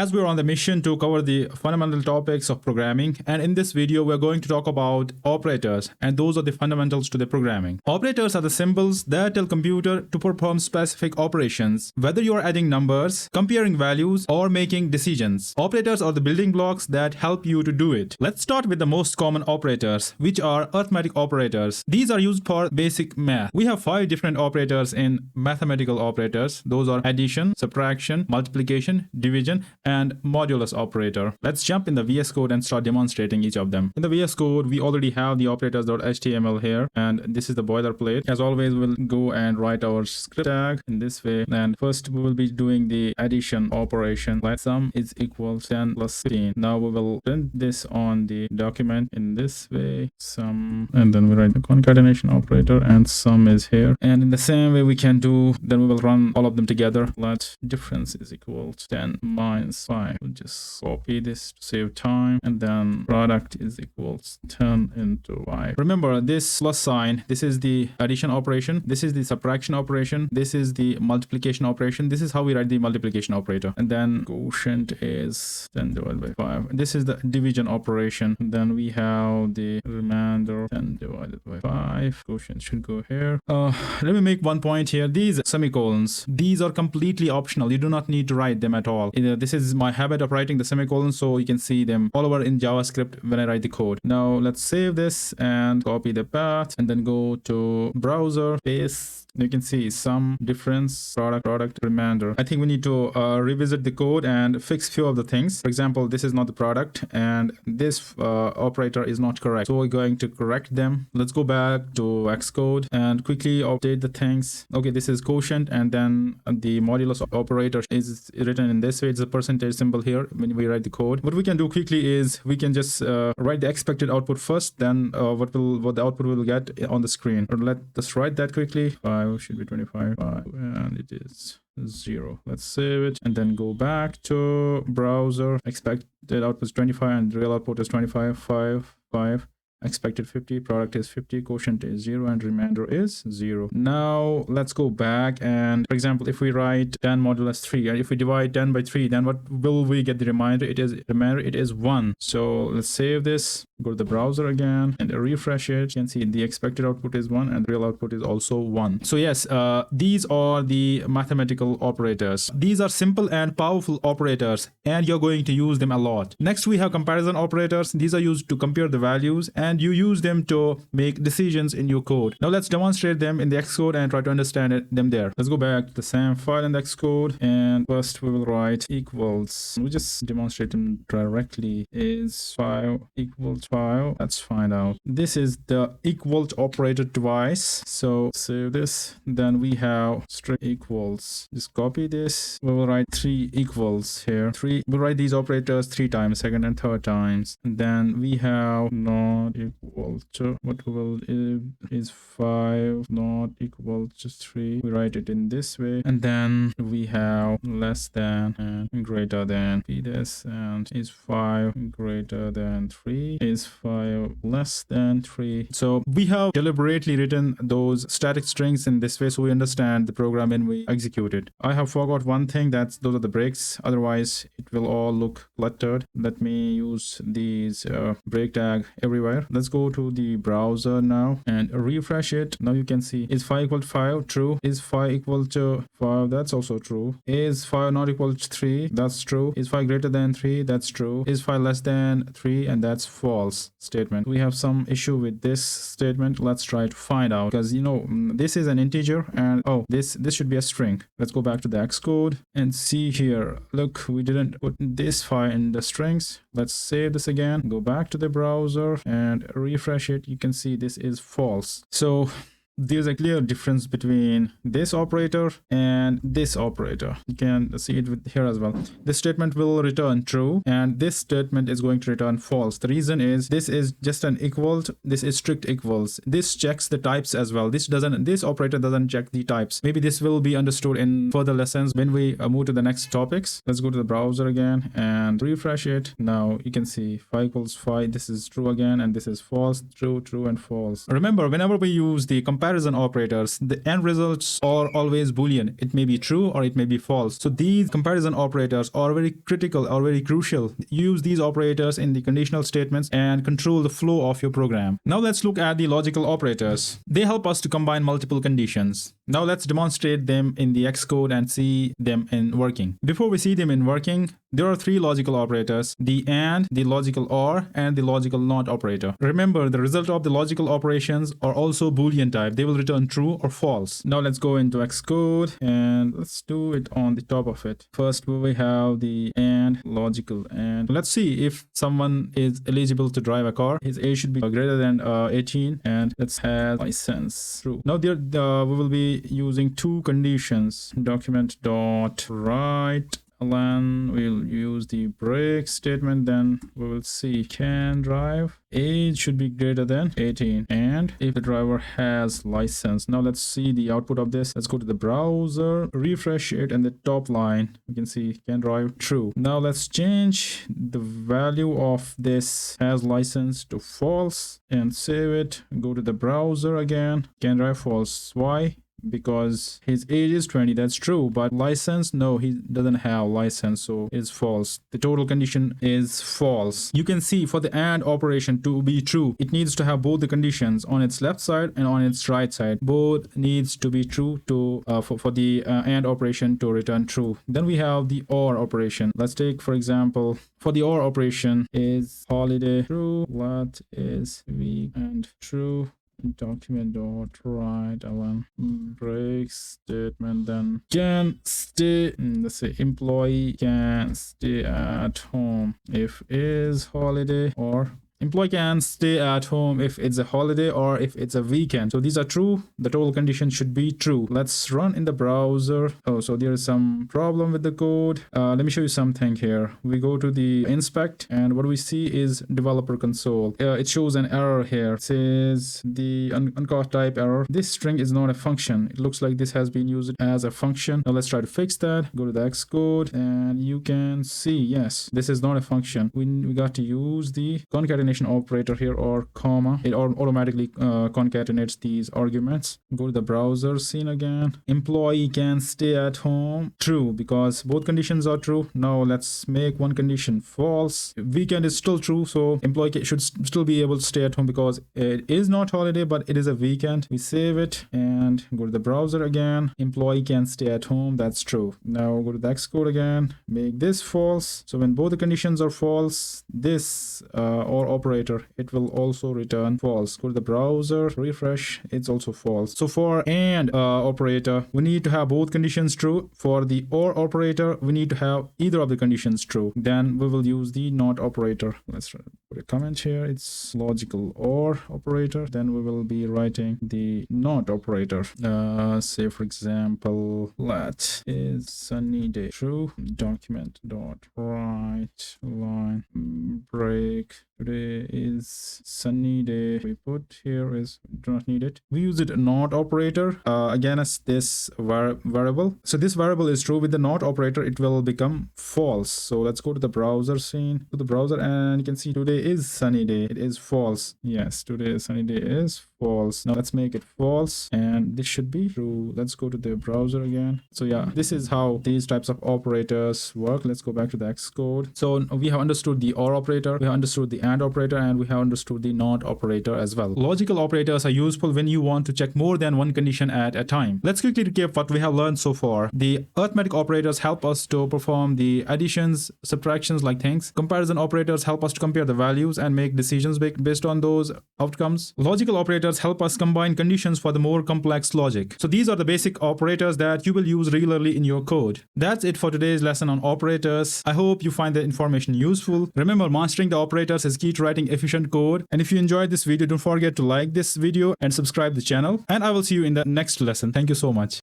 as we're on the mission to cover the fundamental topics of programming, and in this video we're going to talk about operators, and those are the fundamentals to the programming. Operators are the symbols that tell computer to perform specific operations, whether you are adding numbers, comparing values, or making decisions. Operators are the building blocks that help you to do it. Let's start with the most common operators, which are arithmetic operators. These are used for basic math. We have 5 different operators in mathematical operators. Those are addition, subtraction, multiplication, division, and modulus operator. Let's jump in the VS Code and start demonstrating each of them. In the VS Code, we already have the operators.html here, and this is the boilerplate. As always, we'll go and write our script tag in this way. And first, we will be doing the addition operation. Let sum is equal to 10 plus 15. Now we will print this on the document in this way. Sum, and then we write the concatenation operator, and sum is here. And in the same way we can do, then we will run all of them together. Let difference is equal to 10 minus 5. We'll just copy this to save time, and then product is equals 10 into 5. Remember, this plus sign, this is the addition operation, this is the subtraction operation, this is the multiplication operation. This is how we write the multiplication operator. And then quotient is 10 divided by 5. This is the division operation. And then we have the remainder 10 divided by 5. Quotient should go here. Let me make one point here. These semicolons, these are completely optional. You do not need to write them at all. This is my habit of writing the semicolons, so you can see them all over in JavaScript when I write the code. Now let's save this and copy the path, and then go to browser, paste. You can see sum, difference, product, remainder. I think we need to revisit the code and fix few of the things. For example, this is not the product, and this operator is not correct. So we're going to correct them. Let's go back to Xcode and quickly update the things. Okay, this is quotient, and then the modulus operator is written in this way. It's a percentage symbol here when we write the code. What we can do quickly is we can just write the expected output first, then what the output will get on the screen. Or let's write that quickly. Should be 25, and it is 0. Let's save it and then go back to browser. Expected output is 25 and real output is 25, 5. Expected 50, product is 50, quotient is 0, and remainder is 0. Now let's go back, and for example, if we write 10 modulus 3, and if we divide 10 by 3, then what will we get the remainder? It is 1. So let's save this, go to the browser again and refresh it. You can see the expected output is 1 and real output is also 1. So yes, these are the mathematical operators. These are simple and powerful operators, and you're going to use them a lot. Next, we have comparison operators. These are used to compare the values, and you use them to make decisions in your code. Now let's demonstrate them in the Xcode and try to understand them there. Let's go back to the same file in the Xcode, and first we will write equals. We just demonstrate them directly. Is 5 equals 5? Let's find out. This is the equals operator twice. So save this. Then we have strict equals. Just copy this. We will write 3 equals here. We'll write these operators 3 times, second and third times. And then we have not equal to, what will is 5 not equal to 3. We write it in this way, and then we have less than and greater than. This and is 5 greater than 3, is 5 less than 3. So we have deliberately written those static strings in this way so we understand the program when we execute it. I have forgot one thing, those are the breaks, otherwise it will all look cluttered. Let me use these break tag everywhere. Let's go to the browser now and refresh it. Now you can see, is 5 equal to 5? True. Is 5 equal to 5? That's also true. Is 5 not equal to 3? That's true. Is 5 greater than 3? That's true. Is 5 less than 3? And that's false statement. We have some issue with this statement. Let's try to find out, because this is an integer, and this should be a string. Let's go back to the Xcode and see here. Look, we didn't put this 5 in the strings. Let's save this again, go back to the browser and refresh it. You can see this is false. So there's a clear difference between this operator and this operator. You can see it here as well. This statement will return true, and this statement is going to return false. The reason is this is just an equal. This is strict equals. This checks the types as well. This operator doesn't check the types. Maybe this will be understood in further lessons when we move to the next topics. Let's go to the browser again and refresh it. Now you can see 5 equals 5. This is true again, and this is false. True, true, and false. Remember, whenever we use the comparison comparison operators. The end results are always Boolean. It may be true or it may be false. So these comparison operators are very critical or very crucial. Use these operators in the conditional statements and control the flow of your program. Now let's look at the logical operators. They help us to combine multiple conditions. Now let's demonstrate them in the Xcode and see them in working. Before we see them in working, there are three logical operators: the AND, the logical OR, and the logical NOT operator. Remember, the result of the logical operations are also Boolean type. They will return true or false. Now let's go into Xcode and let's do it on the top of it. First, we have the AND, logical AND. Let's see if someone is eligible to drive a car. His age should be greater than 18, and let's have license true. Now there we will be using two conditions: document dot write, and then we'll use the break statement. Then we will see can drive, age should be greater than 18, and if the driver has license. Now let's see the output of this. Let's go to the browser, refresh it, and the top line you can see can drive true. Now let's change the value of this has license to false and save it. Go to the browser again, can drive false. Why? Because his age is 20, that's true, but license, no, he doesn't have license, so it's false. The total condition is false. You can see for the AND operation to be true, it needs to have both the conditions on its left side and on its right side. Both needs to be true to for the AND operation to return true. Then we have the OR operation. Let's take, for example, for the OR operation is holiday true, let is week and true, document dot write, break statement, then can stay, let's say employee can stay at home if is holiday, or employee can stay at home if it's a holiday or if it's a weekend. So these are true. The total condition should be true. Let's run in the browser. Oh, so there is some problem with the code. Let me show you something here. We go to the inspect, and what we see is developer console. It shows an error here. It says the uncaught type error. This string is not a function. It looks like this has been used as a function. Now let's try to fix that. Go to the Xcode, and you can see, yes, this is not a function. We got to use the concatenation operator here, or comma. It automatically concatenates these arguments. Go to the browser scene again. Employee can stay at home, true, because both conditions are true. Now let's make one condition false. Weekend is still true, so employee should still be able to stay at home because it is not holiday, but it is a weekend. We save it and go to the browser again. Employee can stay at home, that's true. Now go to the Xcode again, make this false. So when both the conditions are false, this or operator, it will also return false. Go to the browser, refresh, it's also false. So for AND operator, we need to have both conditions true. For the OR operator, we need to have either of the conditions true. Then we will use the NOT operator. Let's put a comment here. It's logical OR operator. Then we will be writing the NOT operator. Say for example, let is sunny day true, document dot write line break, today is sunny day. We put here is do not need it. We use it NOT operator again as this variable. So this variable is true. With the NOT operator, it will become false. So let's go to the browser scene, to the browser, and you can see today is sunny day. It is false. Yes, today is sunny day is false. Now let's make it false, and this should be true. Let's go to the browser again. So yeah, this is how these types of operators work. Let's go back to the Xcode. So we have understood the OR operator, we have understood the AND operator, and we have understood the NOT operator as well. Logical operators are useful when you want to check more than one condition at a time. Let's quickly recap what we have learned so far. The arithmetic operators help us to perform the additions, subtractions like things. Comparison operators help us to compare the values and make decisions based on those outcomes. Logical operators help us combine conditions for the more complex logic. So these are the basic operators that you will use regularly in your code. That's it for today's lesson on operators. I hope you find the information useful. Remember, mastering the operators is key to writing efficient code. And if you enjoyed this video, don't forget to like this video and subscribe the channel. And I will see you in the next lesson. Thank you so much.